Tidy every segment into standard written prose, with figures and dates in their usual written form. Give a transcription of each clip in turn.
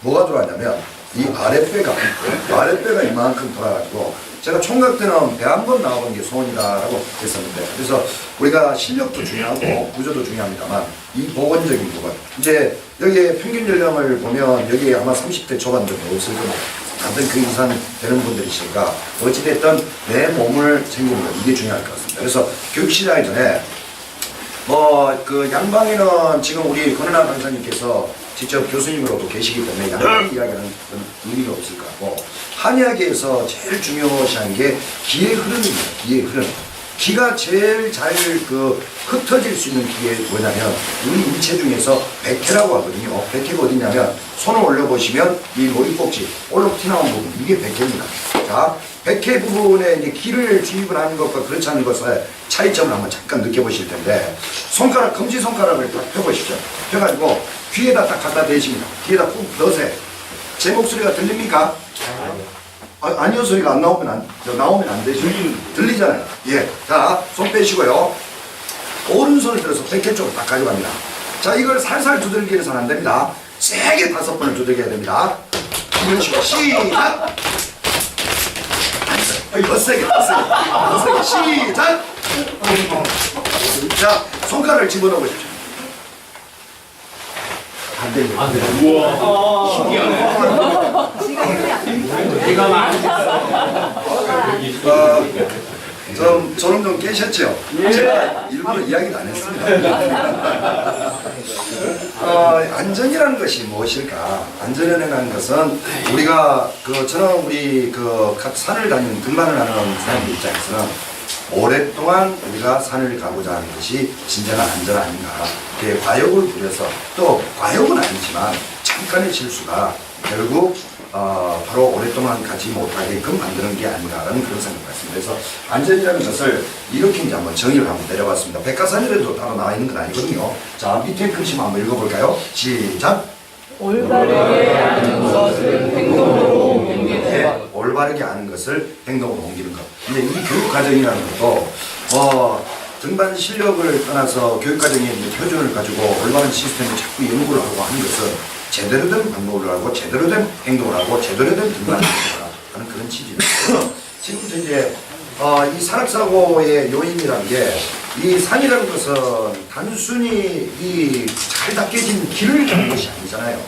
뭐가 돌아가냐면 이 아랫배가 이만큼 돌아가지고 제가 총각 때는 배 한 번 나와본 게 소원이다라고 했었는데, 그래서 우리가 실력도 중요하고 구조도 중요합니다만 이 보건적인 부분, 이제 여기에 평균 연령을 보면 여기에 아마 30대 초반도 없을 겁니다. 다들 그 이상 되는 분들이시니까 어찌됐든 내 몸을 챙기는 것, 이게 중요할 것 같습니다. 그래서 교육 시작하기 전에 그 양방에는 지금 우리 권은하 강사님께서 직접 교수님으로도 계시기 때문에 양방 이야기하는 그런 의미가 없을 것 같고, 한의학에서 제일 중요시한 게 기의 흐름입니다. 기의 흐름. 기가 제일 잘 흩어질 수 있는 기계 뭐냐면 우리 인체 중에서 백회라고 하거든요. 백회가 어디냐면 손을 올려보시면 이 머리꼭지 올록 튀나온 부분, 이게 백회입니다. 자, 백회 부분에 이제 기를 주입을 하는 것과 그렇지 않은 것의 차이점을 한번 잠깐 느껴보실 텐데, 손가락, 검지손가락을 딱 펴보십시오. 펴가지고 귀에다 딱 갖다 대십니다. 귀에다 꾹 넣으세요. 제 목소리가 들립니까? 아니요, 소리가 안 나오면 안 되죠. 들리잖아요. 예. 자, 손 빼시고요. 오른손을 들어서 백회 쪽으로 딱 가져갑니다. 자, 이걸 살살 두들기게 해서는 안 됩니다. 세게 5번을 두들겨야 됩니다. 이런 식으로 시작! 더 세게. 시작! 자, 손가락을 집어넣어 보십시오. 안 됩니다. 우와. 신기하네. 내가 많이 저는 좀 깨셨죠? 제가 일부러 이야기도 안 했습니다. 안전이라는 것이 무엇일까? 안전이라는 것은 우리가 저는 우리 각 산을 다니는 등반을 하는 사람들 입장에서는 오랫동안 우리가 산을 가고자 하는 것이 진정한 안전 아닌가. 과욕을 부려서, 또 과욕은 아니지만 잠깐의 실수가 결국 바로 오랫동안 가지 못하게끔 만드는 게 아닌가라는 그런 생각을 했습니다. 그래서 안전이라는 것을 이렇게 이제 한번 정의를 한번 내려봤습니다. 백과사전에도 따로 나와 있는 건 아니거든요. 자, 밑에 글씨 한번 읽어볼까요? 시작! 올바르게 아는 것을 행동으로 옮기는 네, 것. 올바르게 아는 것을 행동으로 옮기는 것. 근데 이 교육 과정이라는 것도 등반 실력을 떠나서 교육 과정의 표준을 가지고 올바른 시스템을 자꾸 연구를 하고 하는 것은 제대로 된 방법을 하고 제대로 된 행동을 하고 제대로 된 등반을 하는 그런 취지입니다. 지금 이제 이 산악사고의 요인이라는 게, 이 산이라는 것은 단순히 이 잘 닦여진 길을 가는 것이 아니잖아요.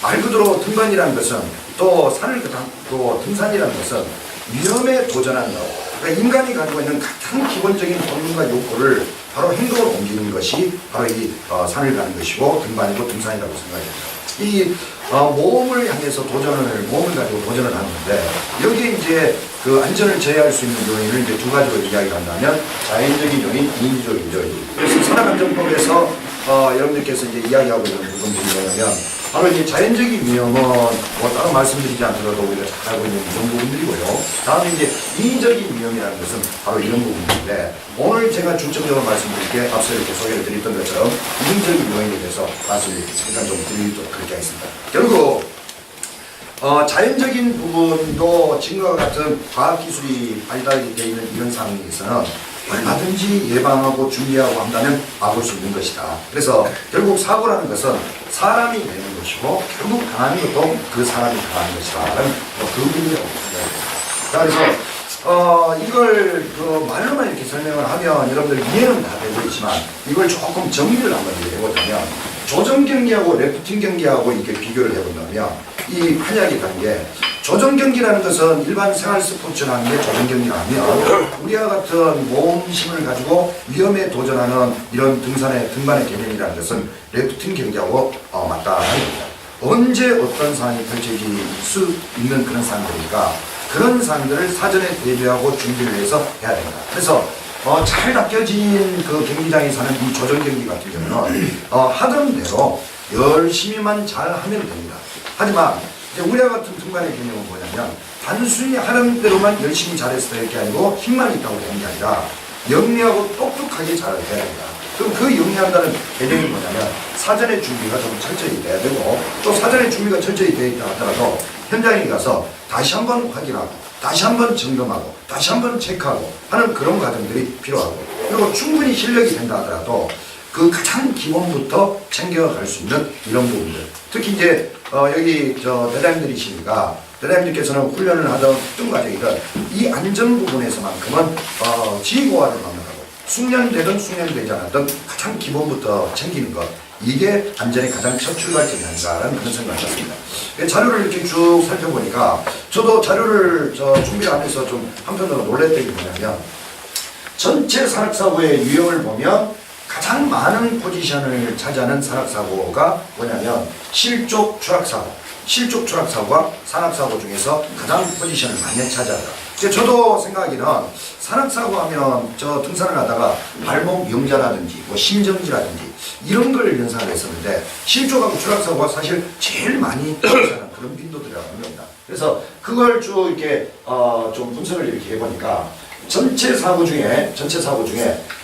말 그대로 등반이라는 것은, 또 산을 또 등산이라는 것은 위험에 도전하는 것. 그러니까 인간이 가지고 있는 가장 기본적인 본능과 욕구를 바로 행동으로 옮기는 것이 바로 이 산을 가는 것이고 등반이고 등산이라고 생각합니다. 이 모험을 향해서 모험을 가지고 도전을 하는 건데, 여기에 이제 그 안전을 제어할 수 있는 요인을 이제 두 가지로 이야기를 한다면 자연적인 요인, 인위적인 요인. 그래서 산악안전법에서 여러분들께서 이제 이야기하고 있는 부분들이 뭐냐면, 바로 이제 자연적인 위험은 뭐 따로 말씀드리지 않더라도 우리가 잘 알고 있는 이런 부분들이고요. 다음에 이제 인위적인 위험이라는 것은 바로 이런 부분인데, 오늘 제가 중점적으로 말씀드릴 게 앞서 이렇게 소개를 드렸던 것처럼 인위적인 요인에 대해서 말씀을 잠깐 좀 드리도록 그렇게 하겠습니다. 결국 자연적인 부분도 지금과 같은 과학기술이 발달이 되어 있는 이런 상황에서는 얼마든지 예방하고 준비하고 한다면 막을 수 있는 것이다. 그래서 결국 사고라는 것은 사람이 내는 것이고, 결국 당하는 것도 그 사람이 당하는 것이다. 라는 그 의미라고 생각합니다. 자, 그래서 이걸 말로만 이렇게 설명을 하면 여러분들 이해는 다 되고 있지만, 이걸 조금 정리를 한번 해보자면, 조정 경기하고 래프팅 경기하고 이렇게 비교를 해본다면, 이 한약이 다른 게, 조정 경기라는 것은 일반 생활 스포츠라는 게 조정 경기가 아니면, 우리와 같은 모험심을 가지고 위험에 도전하는 이런 등반의 개념이라는 것은 래프팅 경기하고 맞닿아 있습니다. 언제 어떤 상황이 펼쳐질 수 있는 그런 상황들이니까, 그런 상황들을 사전에 대비하고 준비를 해서 해야 됩니다. 그래서 잘 닦여진 그 경기장에서 하는 이 조정 경기 같은 경우는 하던 대로 열심히만 잘 하면 됩니다. 하지만 이제 우리와 같은 등반의 개념은 뭐냐면, 단순히 하는 대로만 열심히 잘해서 될 게 아니고 힘만 있다고 되는 게 아니라 영리하고 똑똑하게 잘 해야 됩니다. 그럼 그 영리한다는 개념이 뭐냐면, 사전에 준비가 좀 철저히 돼야 되고, 또 사전에 준비가 철저히 되어 있다 하더라도 현장에 가서 다시 한번 확인하고 다시 한번 점검하고 다시 한번 체크하고 하는 그런 과정들이 필요하고, 그리고 충분히 실력이 된다 하더라도 그 가장 기본부터 챙겨갈 수 있는 이런 부분들, 특히 이제 여기 대장님들이시니까 대장님께서는 훈련을 하던 어떤 과정이든 이 안전 부분에서만큼은 지휘고하를 막는다고 숙련되든 숙련되지 않았든 가장 기본부터 챙기는 것 이게 안전의 가장 첫 출발점이 아닌가라는 그런 생각을 했습니다. 자료를 이렇게 쭉 살펴보니까 저도 자료를 준비를 하면서 좀 한편으로 놀랬던 게 뭐냐면 전체 산악사고의 유형을 보면 가장 많은 포지션을 차지하는 산악사고가 뭐냐면 실족 추락사고, 실족 추락사고가 산악사고 중에서 가장 포지션을 많이 차지하더라. 저도 생각하기는 산악사고 하면 등산을 하다가 발목 영자라든지 뭐 심정지라든지 이런 걸 연상을 했었는데 실족하고 추락사고가 사실 제일 많이 발생하는 그런 빈도들이라고 합니다. 그래서 그걸 쭉 이렇게 좀 분석을 이렇게 해보니까 전체 사고 중에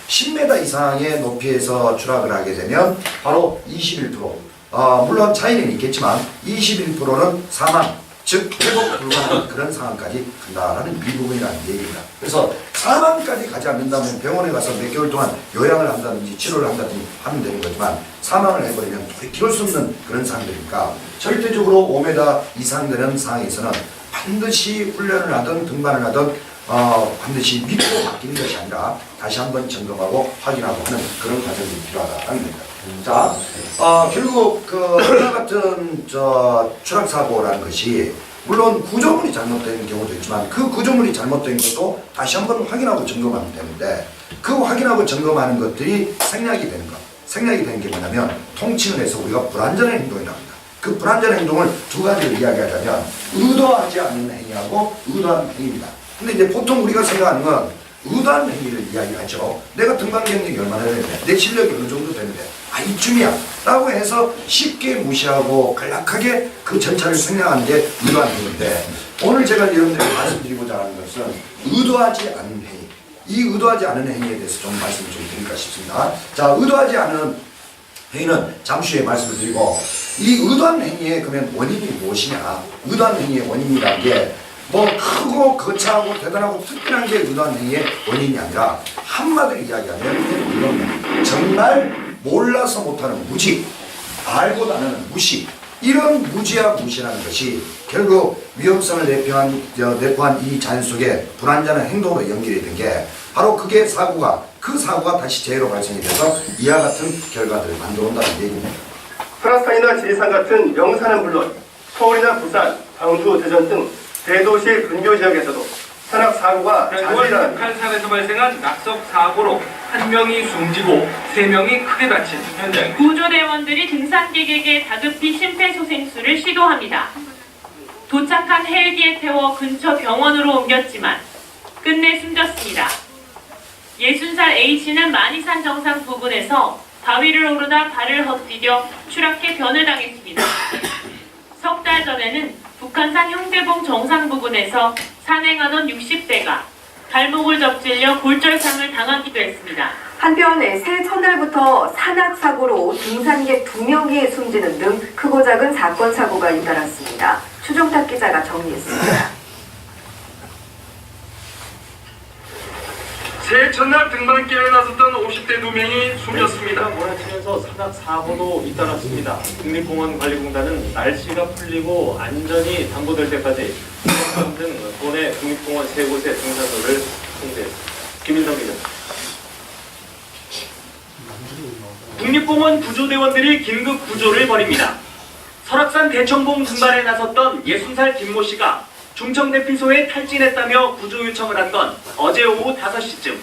10m 이상의 높이에서 추락을 하게 되면 바로 21%, 물론 차이는 있겠지만 21%는 사망, 즉 회복 불가능한 그런 상황까지 간다라는 미부분이라는 얘기입니다. 그래서 사망까지 가지 않는다면 병원에 가서 몇 개월 동안 요양을 한다든지 치료를 한다든지 하면 되는 거지만 사망을 해버리면 기를 수 없는 그런 상황들이니까 절대적으로 5m 이상 되는 상황에서는 반드시 훈련을 하든 등반을 하든 반드시 믿고 맡기는 것이 아니라 다시 한번 점검하고 확인하고 하는 그런 과정이 필요하다는 겁니다. 자, 결국 이와 같은 추락사고라는 것이 물론 구조물이 잘못된 경우도 있지만 그 구조물이 잘못된 것도 다시 한번 확인하고 점검하면 되는데 그 확인하고 점검하는 것들이 생략이 되는 것. 생략이 되는 게 뭐냐면 통칭을 해서 우리가 불완전한 행동이라고 합니다. 그 불완전한 행동을 두 가지를 이야기하자면 의도하지 않는 행위하고 의도한 행위입니다. 근데 이제 보통 우리가 생각하는 건 의도한 행위를 이야기하죠. 내가 등반 경력이 얼마나 되는데 내 실력이 어느 정도 되는데 이쯤이야 라고 해서 쉽게 무시하고 간략하게 그 절차를 생략하는 게 의도한 행위인데 오늘 제가 여러분들에게 말씀드리고자 하는 것은 의도하지 않은 행위, 이 의도하지 않은 행위에 대해서 좀 말씀을 좀 드릴까 싶습니다. 자, 의도하지 않은 행위는 잠시 후에 말씀을 드리고 이 의도한 행위의 그러면 원인이 무엇이냐, 의도한 행위의 원인이라는 게 뭐 크고 거창하고 대단하고 특별한 게 의도한 행위의 원인이 아니라 한마디로 이야기하면 이겁니다. 정말 몰라서 못하는 무지, 알고도 안 하는 무시, 이런 무지와 무시라는 것이 결국 위험성을 내포한 이 자연 속에 불완전한 행동으로 연결이 된 게 바로 그게 그 사고가 다시 재해로 발생이 돼서 이와 같은 결과들을 만들어 온다는 얘기입니다. 설악산이나 지리산 같은 명산은 물론 서울이나 부산, 광주, 대전 등 대도시 근교 지역에서도 산악 사고가 자주일어납니다. 북한산에서 발생한 낙석 사고로 1명이 숨지고 3명이 크게 다친 현장. 구조대원들이 등산객에게 다급히 심폐소생술을 시도합니다. 도착한 헬기에 태워 근처 병원으로 옮겼지만 끝내 숨졌습니다. 60살 A씨는 만이산 정상 부근에서 바위를 오르다 발을 헛디뎌 추락해 변을 당했습니다. 석 달 전에는 북한산 형제봉 정상 부근에서 산행하던 60대가 발목을 접질려 골절상을 당하기도 했습니다. 한편 새해 첫날부터 산악사고로 등산객 2명이 숨지는 등 크고 작은 사건 사고가 잇따랐습니다. 추종탁 기자가 정리했습니다. 새해 첫날 등반길에 나섰던 50대 2명이 숨졌습니다. 몰아치면서 산악 사고도 잇따랐습니다. 국립공원관리공단은 날씨가 풀리고 안전이 담보될 때까지 등 도내 국립공원 3곳의 등산로를 통제했습니다. 김일성 기자. 국립공원 구조대원들이 긴급 구조를 벌입니다. 설악산 대청봉 등반에 나섰던 60살 김모 씨가 중청대피소에 탈진했다며 구조 요청을 한 건 어제 오후 5시쯤.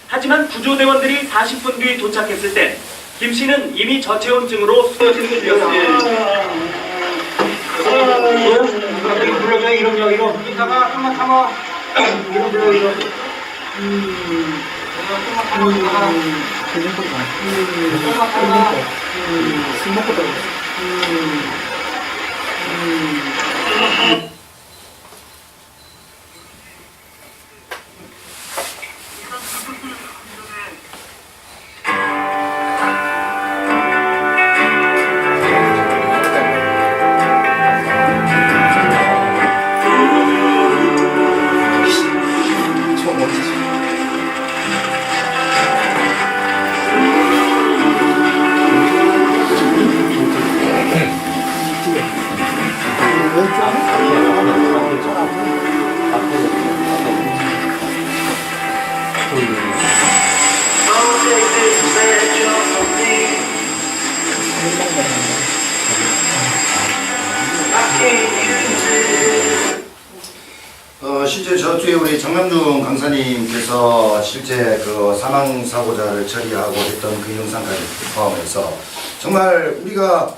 하지만 구조대원들이 40분 뒤 도착했을 때 김 씨는 이미 저체온증으로 쓰러진 중이었습니다. 불러줘 이름. 이따가 좀만 참아. 이름 불러 이름. 실제 저 뒤에 우리 정남준 강사님께서 실제 그 사망 사고자를 처리하고 했던 그 영상까지 포함해서 정말 우리가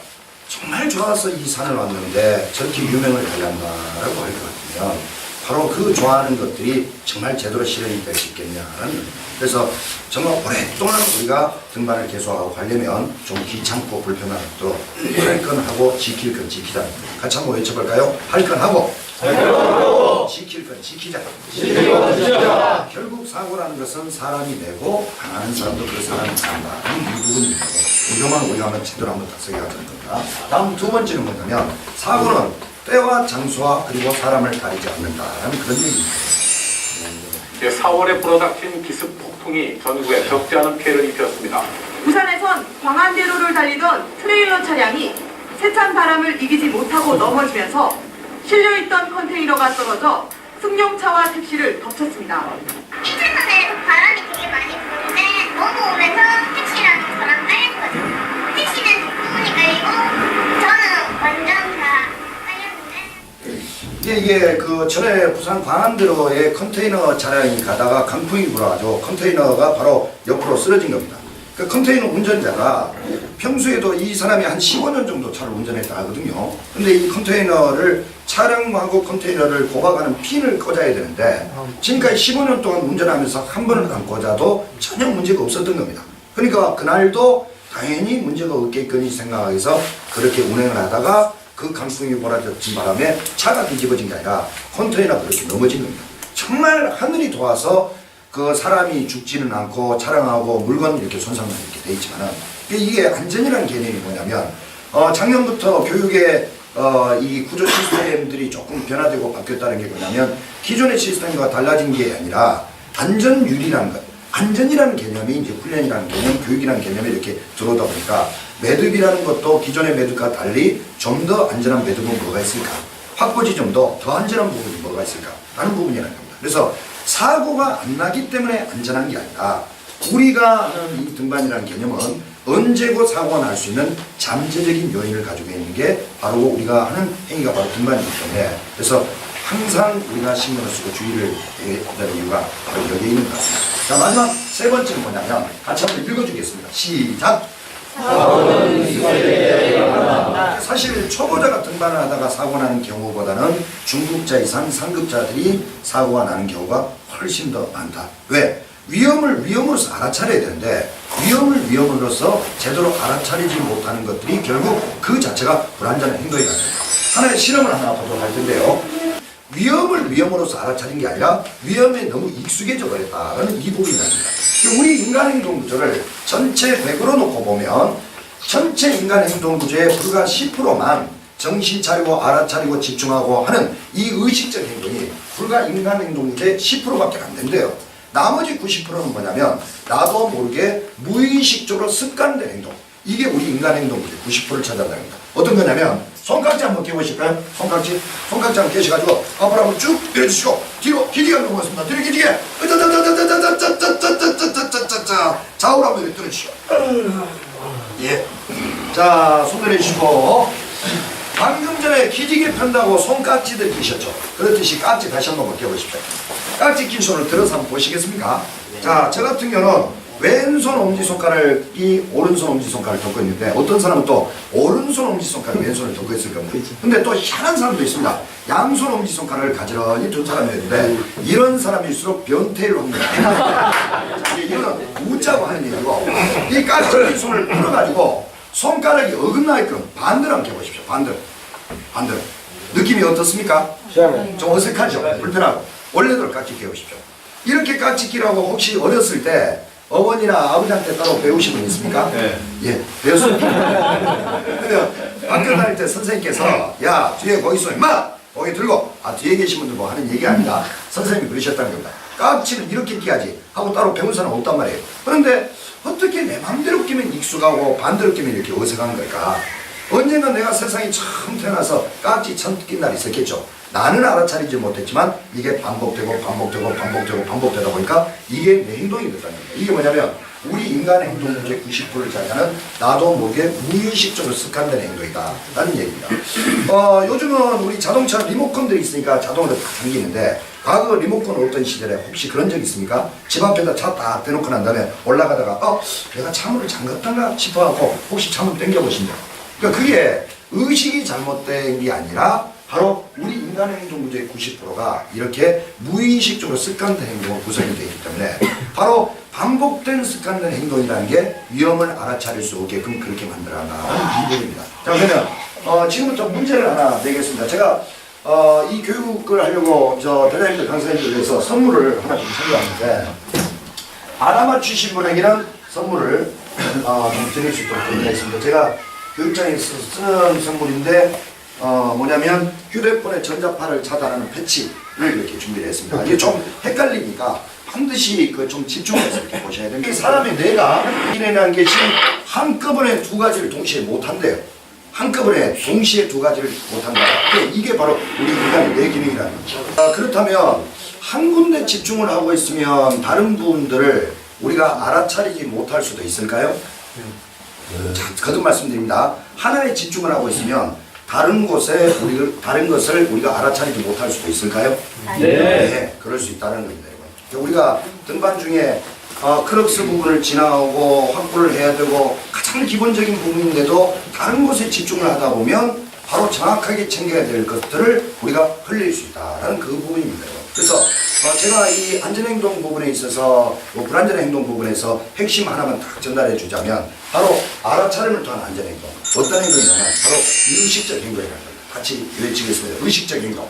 정말 좋아서 이 산을 왔는데 저렇게 유명을 하려나라고 할 것 같으면 바로 그 좋아하는 것들이 정말 제대로 실현이 될 수 있겠냐라는. 그래서 정말 오랫동안 우리가 등반을 계속하고 가려면 좀 귀찮고 불편한 것도 할 건 하고 지킬 건 지키자. 같이 한번 외쳐볼까요? 할 건 하고 지킬 건 지키자. 결국 사고라는 것은 사람이 내고 당하는 사람도 그 사람이 당한다. 이 부분입니다. 이것만 우리가 한번 제대로 한번 다스게 하는 겁니다. 다음 두 번째는 뭐냐면 사고는 때와 장소와 그리고 사람을 가리지 않는다라는 그런 얘기입니다. 4월에 불어닥친 기습 폭풍이 전국에 적지 않은 피해를 입혔습니다. 부산에선 광안대로를 달리던 트레일러 차량이 세찬 바람을 이기지 못하고 넘어지면서 실려있던 컨테이너가 떨어져 승용차와 택시를 덮쳤습니다. 택시선에서 바람이 되게 많이 부는데 너무 오면서 택시랑 저랑 깔렸거든요. 택시는 대부분이 깔리고 저는 완전 다 깔렸는데 이게 그 전에 부산 광안대로에 컨테이너 차량이 가다가 강풍이 불어가지고 컨테이너가 바로 옆으로 쓰러진 겁니다. 그 컨테이너 운전자가 평소에도 이 사람이 한 15년 정도 차를 운전했다 하거든요. 근데 이 컨테이너를 차량하고 컨테이너를 고박하는 핀을 꽂아야 되는데 지금까지 15년 동안 운전하면서 한 번은 안 꽂아도 전혀 문제가 없었던 겁니다. 그러니까 그날도 당연히 문제가 없겠거니 생각해서 그렇게 운행을 하다가 그 강풍이 몰아닥친 바람에 차가 뒤집어진 게 아니라 컨테이너가 그렇게 넘어진 겁니다. 정말 하늘이 도와서 그 사람이 죽지는 않고 차량하고 물건 이렇게 손상만 이렇게 돼 있지만은 이게 안전이라는 개념이 뭐냐면 작년부터 교육에 이 구조 시스템들이 조금 변화되고 바뀌었다는 게 뭐냐면 기존의 시스템과 달라진 게 아니라 안전율이라는 것, 안전이라는 개념이 이제 훈련이라는 개념, 교육이라는 개념이 이렇게 들어오다 보니까 매듭이라는 것도 기존의 매듭과 달리 좀 더 안전한 매듭은 뭐가 있을까? 확보 지점도 더 안전한 부분이 뭐가 있을까? 라는 부분이라는 겁니다. 그래서 사고가 안 나기 때문에 안전한 게 아니라 우리가 하는 이 등반이라는 개념은 언제고 사고가 날 수 있는 잠재적인 요인을 가지고 있는 게 바로 우리가 하는 행위가 바로 등반이기 때문에 그래서 항상 우리가 신경을 쓰고 주의를 해야 될 이유가 바로 여기에 있는 것 같습니다. 자, 마지막 세 번째는 뭐냐면 같이 한번 읽어주겠습니다. 시작! 사실 초보자가 등반을 하다가 사고 나는 경우보다는 중급자 이상 상급자들이 사고가 나는 경우가 훨씬 더 많다. 왜? 위험을 위험으로서 알아차려야 되는데 위험으로서 제대로 알아차리지 못하는 것들이 결국 그 자체가 불안전한 행동이 됩니다. 하나의 실험을 하나 보도록 할 텐데요. 위험을 위험으로서 알아차린 게 아니라 위험에 너무 익숙해져 버렸다라는 이 부분이 나옵니다. 우리 인간 행동 구조를 전체 100으로 놓고 보면 전체 인간 행동 구조의 불과 10%만 정신 차리고 알아차리고 집중하고 하는 이 의식적 행동이 불과 인간 행동 구조의 10%밖에 안 된대요. 나머지 90%는 뭐냐면 나도 모르게 무의식적으로 습관된 행동. 이게 우리 인간 행동 구조의 90%를 차지한다는 겁니다. 어떤 거냐면 손깍지 한번 껴보실까요? 손깍지 한번 껴셔가지고 앞으로 한번 쭉 밀어주시고 뒤로 길게 한번 보겠습니다. 뒤로 길게 좌우로 한번 이렇게 들어주시고 예. 자, 손 내려주시고 방금 전에 기지개 편다고 손깍지들 끼셨죠? 그렇듯이 깍지 다시 한번 껴보십시오. 깍지 낀 손을 들어서 한번 보시겠습니까? 자, 저 같은 경우는 왼손 엄지손가락이 오른손 엄지손가락을 덮고 있는데 어떤 사람은 또 오른손 엄지손가락이 왼손을 덮고 있을 겁니다. 근데 또 희한한 사람도 있습니다. 양손 엄지손가락을 가지런히 둔 사람이었는데 이런 사람일수록 변태를 합니다. 이거는 웃자고 하는 얘기고 이 깍지 손을 풀어가지고 손가락이 어긋나게끔 반대로 한번 해보십시오. 반대로 느낌이 어떻습니까? 좀 어색하죠? 불편하고 원래대로 깍지 끼워보십시오. 이렇게 깍지 끼라고 혹시 어렸을 때 어머니나 아버지한테 따로 배우신 분 있습니까? 네. 예, 배웠습니다. 근데 학교 다닐 때 선생님께서 야 뒤에 거기 있어 임마! 거기 들고 뒤에 계신 분들 뭐 하는 얘기 아니다. 선생님이 그러셨다는 겁니다. 깍지는 이렇게 끼야지 하고 따로 배운 사람은 없단 말이에요. 그런데 어떻게 내 맘대로 끼면 익숙하고 반대로 끼면 이렇게 어색한 걸까? 언젠가 내가 세상에 처음 태어나서 깍지 처음 낀 날이 있었겠죠. 나는 알아차리지 못했지만 이게 반복되고 반복되다 보니까 이게 내 행동이 됐다는 거예요. 이게 뭐냐면 우리 인간의 행동 문제 90%를 차지하는 나도 모르게 무의식적으로 습관된 행동이다 라는 얘기입니다. 요즘은 우리 자동차 리모컨들이 있으니까 자동으로 다 당기는데 과거 리모컨 없던 시절에 혹시 그런 적 있습니까? 집 앞에다 차 딱 대놓고 난 다음에 올라가다가 내가 차문을 잠갔던가 싶어갖고 혹시 차문 당겨보신 적? 그러니까 그게 의식이 잘못된 게 아니라 바로 우리 인간의 행동 문제의 90%가 이렇게 무의식적으로 습관된 행동으로 구성이 되어 있기 때문에 바로 반복된 습관된 행동이라는 게 위험을 알아차릴 수 없게끔 그렇게 만들어간다는 이유입니다. 자, 그러면 지금부터 문제를 하나 내겠습니다. 제가 이 교육을 하려고 대장님들 강사님들 위해서 선물을 하나 좀 챙겨왔는데 알아맞추신 분에게는 선물을 좀 드릴 수 있도록 준비했습니다. 제가 교육장에서 쓰는 선물인데 뭐냐면 휴대폰의 전자파를 차단하는 패치를 이렇게 준비를 했습니다. 이게 좀 헷갈리니까 반드시 좀 집중해서 이렇게 보셔야 됩니다. 사람의 뇌가 이라는 게 지금 한꺼번에 두 가지를 동시에 못한대요. 한꺼번에 동시에 두 가지를 못한다. 이게 바로 우리 인간의 뇌 기능이라는 거죠. 그렇다면 한 군데 집중을 하고 있으면 다른 부분들을 우리가 알아차리지 못할 수도 있을까요? 자, 거듭 말씀드립니다. 하나에 집중을 하고 있으면 다른 것을 우리가 알아차리지 못할 수도 있을까요? 네, 그럴 수 있다는 겁니다. 우리가 등반 중에 크럭스 부분을 지나오고 확보를 해야 되고 가장 기본적인 부분인데도 다른 곳에 집중을 하다 보면 바로 정확하게 챙겨야 될 것들을 우리가 흘릴 수 있다는 그 부분입니다. 그래서 제가 이 안전행동 부분에 있어서 불안전한 행동 부분에서 핵심 하나만 딱 전달해 주자면 바로 알아차림을 통한 안전행동. 어떤 행동이냐면 바로 의식적 행동이라는 겁니다. 같이 외치겠습니다. 의식적 행동.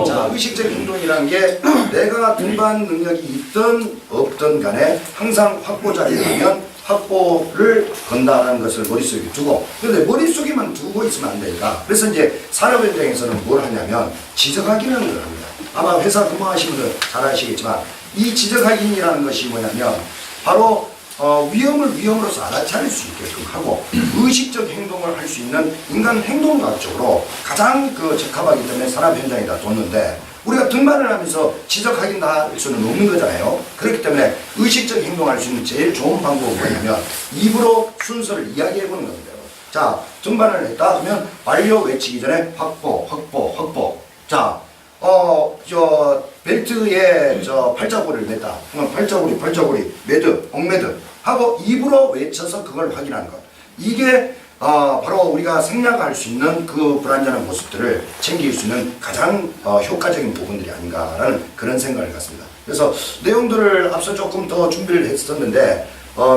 자, 의식적 행동이라는 게 내가 등반 능력이 있든 없든 간에 항상 확보 자리에 가면 확보를 건다라는 것을 머릿속에 두고, 그런데 머릿속에만 두고 있으면 안 되니까 그래서 이제 산업 현장에서는 뭘 하냐면 지적 확인하는 걸 합니다. 아마 회사 근무하시는 분들 잘 아시겠지만 이 지적 확인이라는 것이 뭐냐면 바로 위험을 위험으로서 알아차릴 수 있게끔 하고 의식적 행동을 할 수 있는 인간 행동학적으로 가장 적합하기 때문에 산업 현장에다 뒀는데 우리가 등반을 하면서 지적 확인 다 할 수는 없는 거잖아요. 그렇기 때문에 의식적 행동할 수 있는 제일 좋은 방법은 뭐냐면 입으로 순서를 이야기해 보는 겁니다. 자, 등반을 했다 하면 완료 외치기 전에 확보. 자, 벨트에 팔자고리를 냈다. 그러면 팔자고리, 매드, 옥매드 하고 입으로 외쳐서 그걸 확인하는 것. 이게 바로 우리가 생략할 수 있는 그 불안전한 모습들을 챙길 수 있는 가장 효과적인 부분들이 아닌가라는 그런 생각을 갖습니다. 그래서 내용들을 앞서 조금 더 준비를 했었는데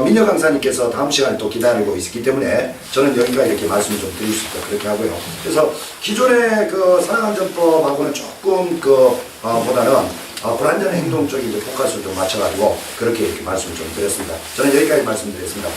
민혁 강사님께서 다음 시간에 또 기다리고 있기 때문에 저는 여기가 이렇게 말씀을 좀 드릴 수 있다 그렇게 하고요. 그래서 기존의 산업안전법하고는 조금 보다는 불안전 행동 쪽에 이제 포커스를 좀 맞춰가지고 그렇게 이렇게 말씀을 좀 드렸습니다. 저는 여기까지 말씀드리겠습니다.